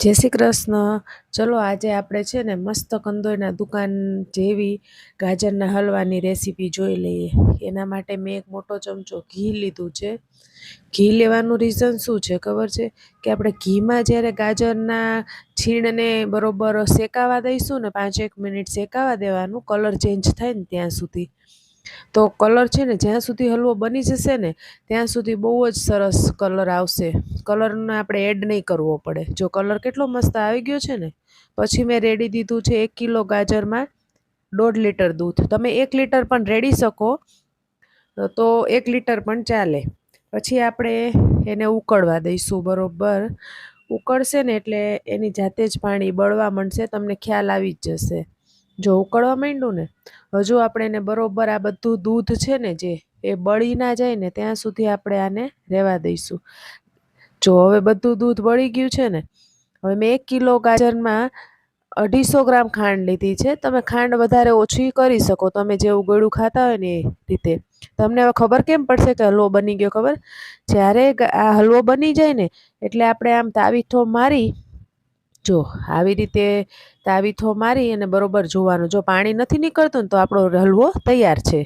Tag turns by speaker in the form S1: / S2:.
S1: જય શ્રી કૃષ્ણ. ચલો આજે આપણે છે ને મસ્ત કંદોઈના દુકાન જેવી ગાજરના હલવાની રેસીપી જોઈ લઈએ. એના માટે મેં એક મોટો ચમચો ઘી લીધું છે. ઘી લેવાનું રીઝન શું છે ખબર છે? કે આપણે ઘીમાં જ્યારે ગાજરના છીણને બરોબર શેકાવા દઈશું ને 5-1 મિનિટ શેકાવા દેવાનું, કલર ચેન્જ થાય ને ત્યાં સુધી. તો કલર છે ને જ્યાં સુધી હલવો બની જશે ને ત્યાં સુધી બહુ જ સરસ કલર આવશે. કલરને આપણે એડ નહીં કરવો પડે. જો કલર કેટલો મસ્ત આવી ગયો છે ને, પછી મેં રેડી દીધું છે 1 કિલો ગાજરમાં 1.5 લીટર દૂધ. તમે 1 લીટર પણ રેડી શકો તો 1 લીટર પણ ચાલે. પછી આપણે એને ઉકળવા દઈશું. બરોબર ઉકળશે ને એટલે એની જાતે જ પાણી બળવા માંડશે, તમને ખ્યાલ આવી જ જશે. જો ઉકળવા માંડ્યું ને, હજુ આપણે એને બરોબર આ બધું દૂધ છે ને જે એ બળી ના જાય ને ત્યાં સુધી આપણે આને રહેવા દઈશું. જો હવે બધું દૂધ બળી ગયું છે ને, હવે મેં 1 કિલો ગાજરમાં 250 ગ્રામ ખાંડ લીધી છે. તમે ખાંડ વધારે ઓછી કરી શકો, તમે જેવું ગળ્યું ખાતા હોય ને એ રીતે. તમને હવે ખબર કેમ પડશે કે હલવો બની ગયો? ખબર, જ્યારે આ હલવો બની જાય ને એટલે આપણે આમ તાવીથો મારી, જો આવી રીતે તાવીથો મારી અને બરોબર જોવાનું. જો પાણી નથી નીકળતું ને તો આપણો હલવો તૈયાર છે.